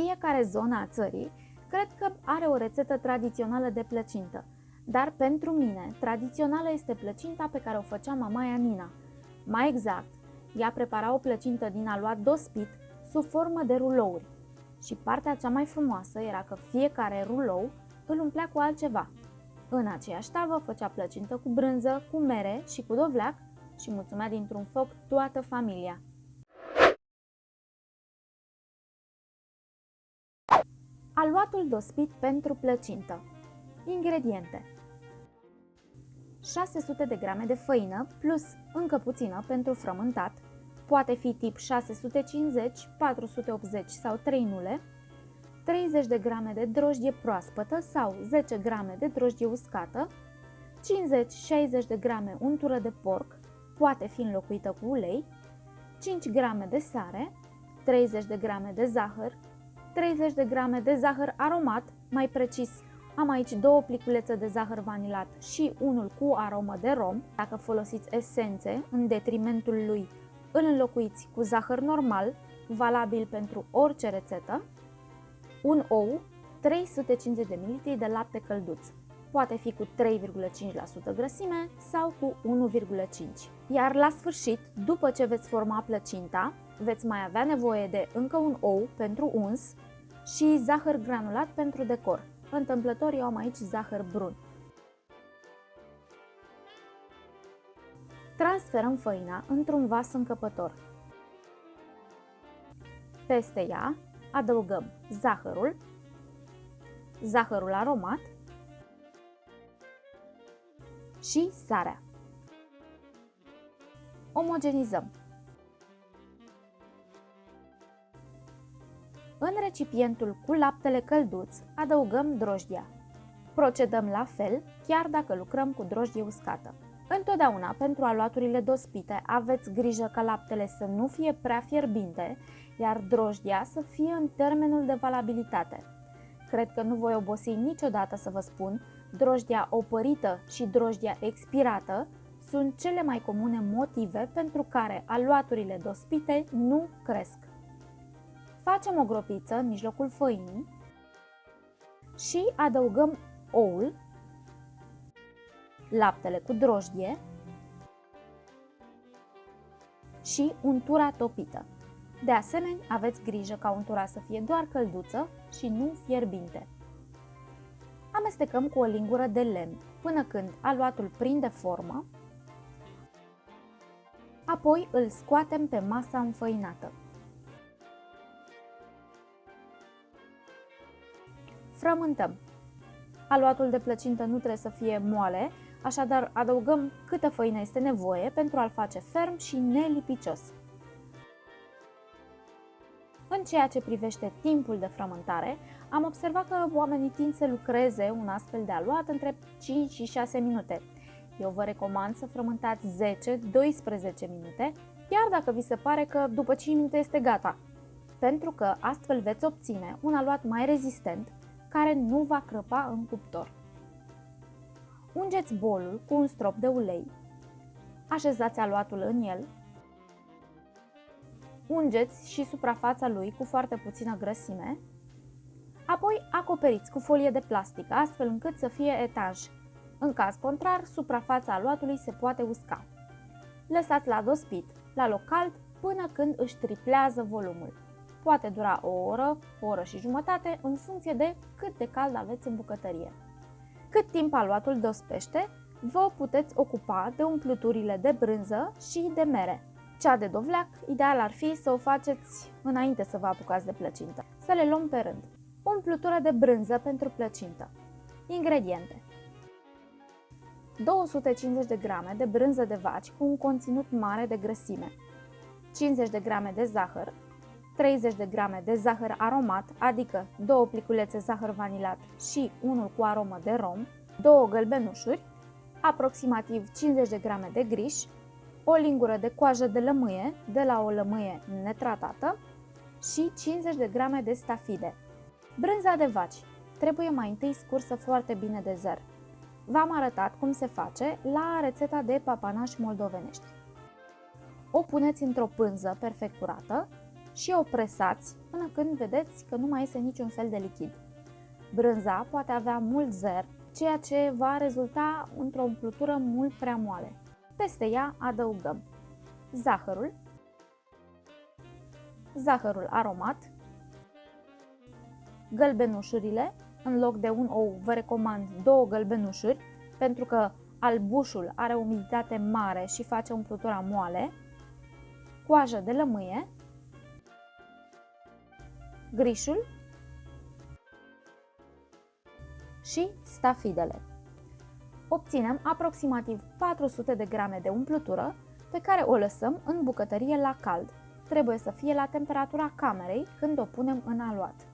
Fiecare zonă a țării cred că are o rețetă tradițională de plăcintă, dar pentru mine tradițională este plăcinta pe care o făcea mamaia Nina. Mai exact, ea prepara o plăcintă din aluat dospit sub formă de rulouri. Și partea cea mai frumoasă era că fiecare rulou îl umplea cu altceva. În aceeași tavă făcea plăcintă cu brânză, cu mere și cu dovleac și mulțumea dintr-un foc toată familia. Aluatul dospit pentru plăcintă. Ingrediente: 600 de grame de făină plus încă puțină pentru frământat, poate fi tip 650, 480 sau 3 nule, 30 de grame de drojdie proaspătă sau 10 grame de drojdie uscată, 50-60 de grame untură de porc, poate fi înlocuită cu ulei, 5 grame de sare, 30 de grame de zahăr, 30 de grame de zahăr aromat, mai precis, am aici 2 pliculețe de zahăr vanilat și unul cu aromă de rom. Dacă folosiți esențe, în detrimentul lui, îl înlocuiți cu zahăr normal, valabil pentru orice rețetă, un ou, 350 de ml de lapte călduț, poate fi cu 3,5% grăsime sau cu 1,5%. Iar la sfârșit, după ce veți forma plăcinta, veți mai avea nevoie de încă un ou pentru uns și zahăr granulat pentru decor. Întâmplător eu am aici zahăr brun. Transferăm făina într-un vas încăpător. Peste ea adăugăm zahărul aromat și sarea. Omogenizăm. În recipientul cu laptele călduț adăugăm drojdia. Procedăm la fel, chiar dacă lucrăm cu drojdie uscată. Întotdeauna, pentru aluaturile dospite, aveți grijă ca laptele să nu fie prea fierbinte, iar drojdia să fie în termenul de valabilitate. Cred că nu voi obosi niciodată să vă spun, drojdia opărită și drojdia expirată sunt cele mai comune motive pentru care aluaturile dospite nu cresc. Facem o gropiță în mijlocul făinii și adăugăm oul, laptele cu drojdie și untura topită. De asemenea, aveți grijă ca untura să fie doar călduță și nu fierbinte. Amestecăm cu o lingură de lemn până când aluatul prinde formă, apoi îl scoatem pe masa înfăinată. Frământăm. Aluatul de plăcintă nu trebuie să fie moale, așadar adăugăm câtă făină este nevoie pentru a-l face ferm și nelipicios. În ceea ce privește timpul de frământare, am observat că oamenii tind să lucreze un astfel de aluat între 5 și 6 minute. Eu vă recomand să frământați 10-12 minute, chiar dacă vi se pare că după 5 minute este gata, pentru că astfel veți obține un aluat mai rezistent, care nu va crăpa în cuptor. Ungeți bolul cu un strop de ulei, așezați aluatul în el, ungeți și suprafața lui cu foarte puțină grăsime, apoi acoperiți cu folie de plastic, astfel încât să fie etanș. În caz contrar, suprafața aluatului se poate usca. Lăsați la dospit, la loc cald, până când își triplează volumul. Poate dura o oră și jumătate, în funcție de cât de cald aveți în bucătărie. Cât timp aluatul dospește, vă puteți ocupa de umpluturile de brânză și de mere. Cea de dovleac, ideal ar fi să o faceți înainte să vă apucați de plăcintă. Să le luăm pe rând. Umplutură de brânză pentru plăcintă. Ingrediente: 250 de grame de brânză de vaci cu un conținut mare de grăsime, 50 de grame de zahăr, 30 de grame de zahăr aromat, adică 2 pliculețe zahăr vanilat și unul cu aromă de rom, 2 gălbenușuri, aproximativ 50 de grame de griș, o lingură de coajă de lămâie de la o lămâie netratată și 50 de grame de stafide. Brânza de vaci trebuie mai întâi scursă foarte bine de zer. V-am arătat cum se face la rețeta de papanași moldovenești. O puneți într-o pânză perfect curată și o presați până când vedeți că nu mai iese niciun fel de lichid. Brânza poate avea mult zer, ceea ce va rezulta într-o umplutură mult prea moale. Peste ea adăugăm zahărul aromat, gălbenușurile. În loc de un ou vă recomand 2 gălbenușuri, pentru că albușul are o umiditate mare și face umplutura moale, coajă de lămâie, grișul și stafidele. Obținem aproximativ 400 de grame de umplutură pe care o lăsăm în bucătărie la cald. Trebuie să fie la temperatura camerei când o punem în aluat.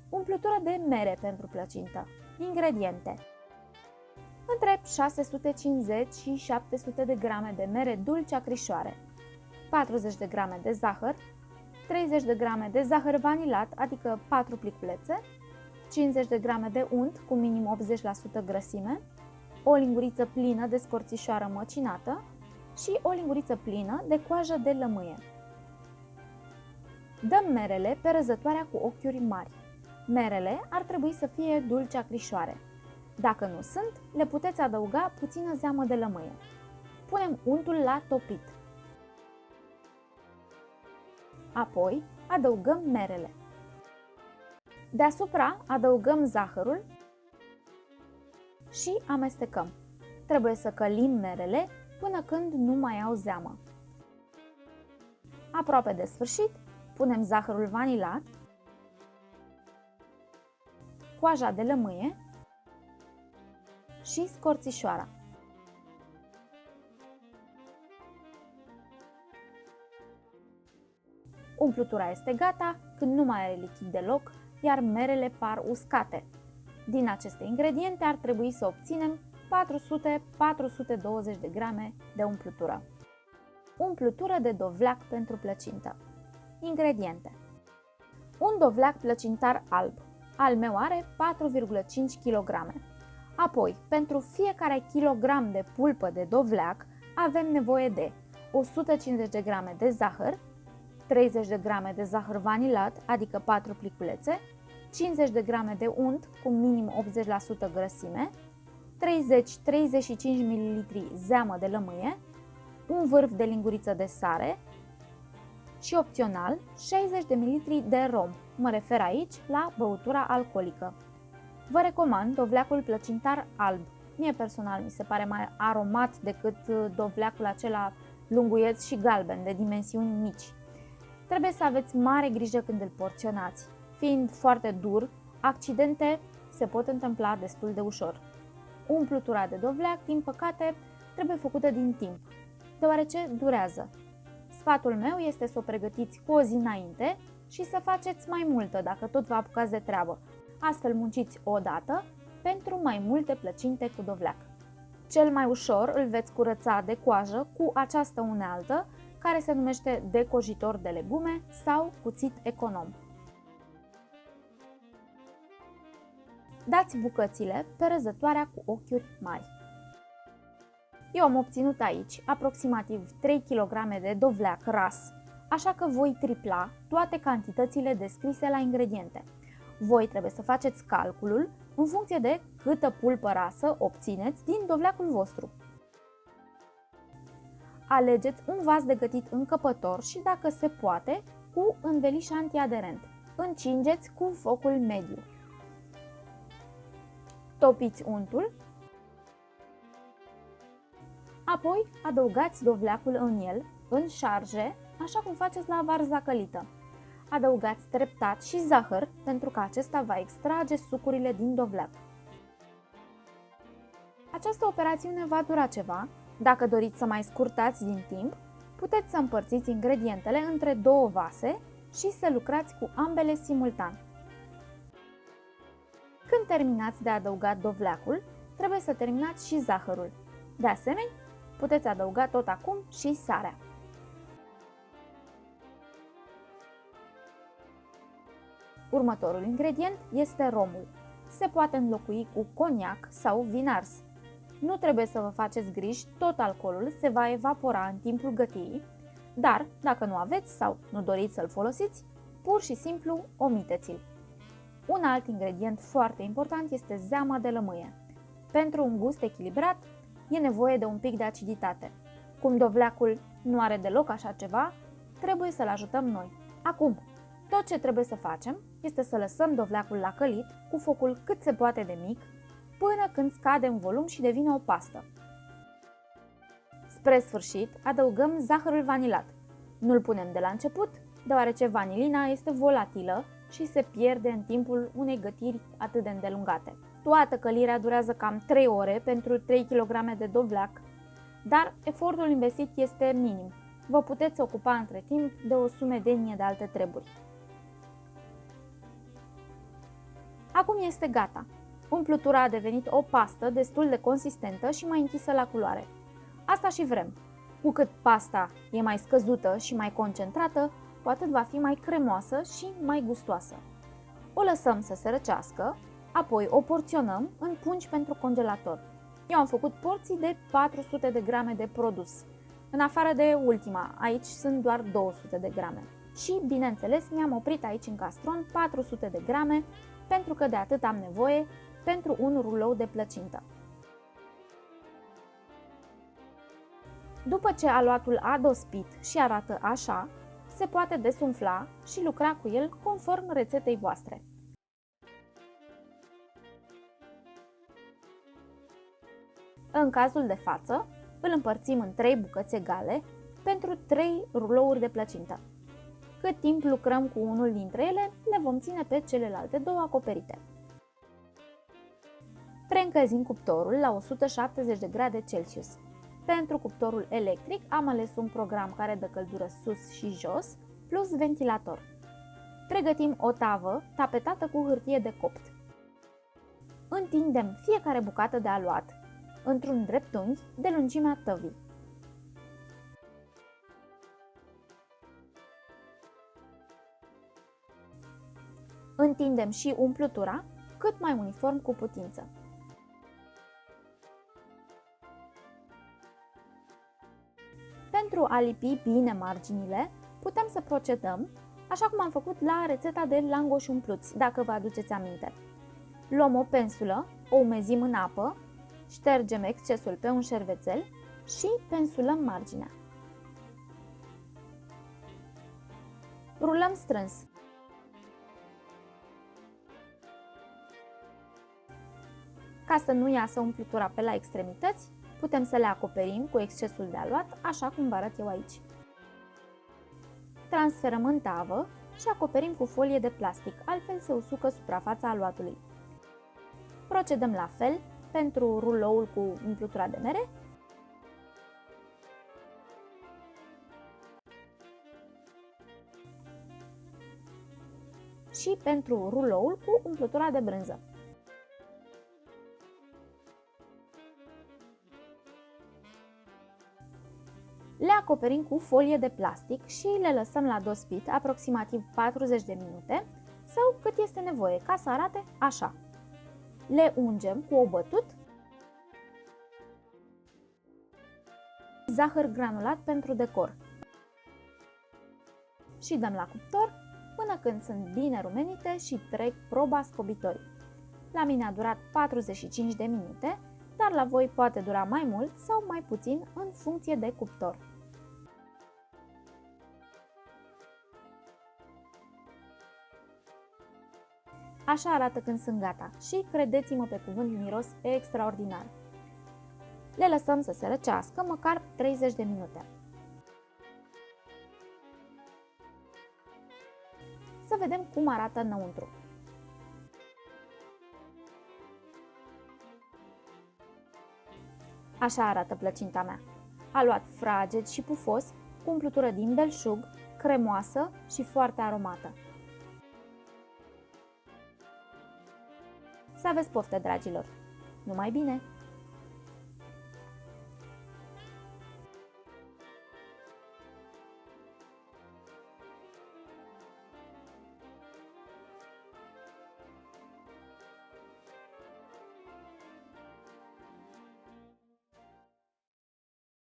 Umplutură de mere pentru plăcintă. Ingrediente: între 650 și 700 de grame de mere dulce acrișoare, 40 de grame de zahăr, 30 de grame de zahăr vanilat, adică 4 pliculețe, 50 de grame de unt cu minim 80% grăsime, o linguriță plină de scorțișoară măcinată și o linguriță plină de coajă de lămâie. Dăm merele pe răzătoarea cu ochiuri mari. Merele ar trebui să fie dulce acrișoare. Dacă nu sunt, le puteți adăuga puțină zeamă de lămâie. Punem untul la topit. Apoi adăugăm merele. Deasupra adăugăm zahărul și amestecăm. Trebuie să călim merele până când nu mai au zeamă. Aproape de sfârșit, punem zahărul vanilat, coaja de lămâie și scorțișoara. Umplutura este gata când nu mai are lichid deloc, iar merele par uscate. Din aceste ingrediente ar trebui să obținem 400-420 de grame de umplutură. Umplutură de dovleac pentru plăcintă. Ingrediente: un dovleac plăcintar alb. Al meu are 4,5 kg. Apoi, pentru fiecare kilogram de pulpă de dovleac avem nevoie de 150 de grame de zahăr, 30 de grame de zahăr vanilat, adică 4 pliculețe, 50 de grame de unt cu minim 80% grăsime, 30-35 ml zeamă de lămâie, un vârf de linguriță de sare și, opțional, 60 de ml de rom. Mă refer aici la băutura alcoolică. Vă recomand dovleacul plăcintar alb. Mie personal mi se pare mai aromat decât dovleacul acela lunguieț și galben de dimensiuni mici. Trebuie să aveți mare grijă când îl porționați. Fiind foarte dur, accidente se pot întâmpla destul de ușor. Umplutura de dovleac, din păcate, trebuie făcută din timp, deoarece durează. Sfatul meu este să o pregătiți cu o zi înainte și să faceți mai multă dacă tot vă apucați de treabă. Astfel munciți o dată pentru mai multe plăcinte cu dovleac. Cel mai ușor îl veți curăța de coajă cu această unealtă, care se numește decojitor de legume sau cuțit econom. Dați bucățile pe răzătoarea cu ochiuri mari. Eu am obținut aici aproximativ 3 kg de dovleac ras, așa că voi tripla toate cantitățile descrise la ingrediente. Voi trebuie să faceți calculul în funcție de câtă pulpă rasă obțineți din dovleacul vostru. Alegeți un vas de gătit încăpător și, dacă se poate, cu înveliș antiaderent. Încingeți cu focul mediu. Topiți untul. Apoi adăugați dovleacul în el, în șarje, așa cum faceți la varza călită. Adăugați treptat și zahăr, pentru că acesta va extrage sucurile din dovleac. Această operațiune va dura ceva. Dacă doriți să mai scurtați din timp, puteți să împărțiți ingredientele între 2 vase și să lucrați cu ambele simultan. Când terminați de adăugat dovleacul, trebuie să terminați și zahărul. De asemenea, puteți adăuga tot acum și sarea. Următorul ingredient este romul. Se poate înlocui cu coniac sau vin ars. Nu trebuie să vă faceți griji, tot alcoolul se va evapora în timpul gătirii, Dar, dacă nu aveți sau nu doriți să-l folosiți, pur și simplu omiteți-l. Un alt ingredient foarte important este zeama de lămâie. Pentru un gust echilibrat, e nevoie de un pic de aciditate. Cum dovleacul nu are deloc așa ceva, trebuie să-l ajutăm noi. Acum, tot ce trebuie să facem este să lăsăm dovleacul la călit cu focul cât se poate de mic, până când scade în volum și devine o pastă. Spre sfârșit, adăugăm zahărul vanilat. Nu-l punem de la început, deoarece vanilina este volatilă și se pierde în timpul unei gătiri atât de îndelungate. Toată călirea durează cam 3 ore pentru 3 kg de dovleac, dar efortul investit este minim. Vă puteți ocupa între timp de o sumedenie de alte treburi. Acum este gata. Umplutura a devenit o pastă destul de consistentă și mai închisă la culoare. Asta și vrem. Cu cât pasta e mai scăzută și mai concentrată, cu atât va fi mai cremoasă și mai gustoasă. O lăsăm să se răcească, apoi o porționăm în pungi pentru congelator. Eu am făcut porții de 400 de grame de produs, în afară de ultima, aici sunt doar 200 de grame. Și, bineînțeles, mi-am oprit aici în castron 400 de grame, pentru că de atât am nevoie pentru un rulou de plăcintă. După ce aluatul a dospit și arată așa, se poate desumfla și lucra cu el conform rețetei voastre. În cazul de față, îl împărțim în 3 bucăți egale pentru 3 rulouri de plăcintă. Cât timp lucrăm cu unul dintre ele, le vom ține pe celelalte 2 acoperite. Preîncălzim cuptorul la 170 de grade Celsius. Pentru cuptorul electric am ales un program care dă căldură sus și jos, plus ventilator. Pregătim o tavă tapetată cu hârtie de copt. Întindem fiecare bucată de aluat într-un dreptunghi de lungimea tăvii. Întindem și umplutura cât mai uniform cu putință. Pentru a lipi bine marginile, putem să procedăm așa cum am făcut la rețeta de langoși umpluți, dacă vă aduceți aminte. Luăm o pensulă, o umezim în apă, ștergem excesul pe un șervețel și pensulăm marginea. Rulăm strâns. Ca să nu iasă umplutura pe la extremități, putem să le acoperim cu excesul de aluat, așa cum vă arăt eu aici. Transferăm în tavă și acoperim cu folie de plastic, altfel se usucă suprafața aluatului. Procedăm la fel pentru ruloul cu umplutura de mere și pentru ruloul cu umplutura de brânză. Le acoperim cu folie de plastic și le lăsăm la dospit aproximativ 40 de minute sau cât este nevoie, ca să arate așa. Le ungem cu o bătut, zahăr granulat pentru decor și dăm la cuptor până când sunt bine rumenite și trec proba scobitorii. La mine a durat 45 de minute, dar la voi poate dura mai mult sau mai puțin în funcție de cuptor. Așa arată când sunt gata și, credeți-mă pe cuvânt, miros extraordinar. Le lăsăm să se răcească măcar 30 de minute. Să vedem cum arată înăuntru. Așa arată plăcinta mea. Aluat fraged și pufos, cu umplutură din belșug, cremoasă și foarte aromată. Să aveți poftă, dragilor! Numai bine!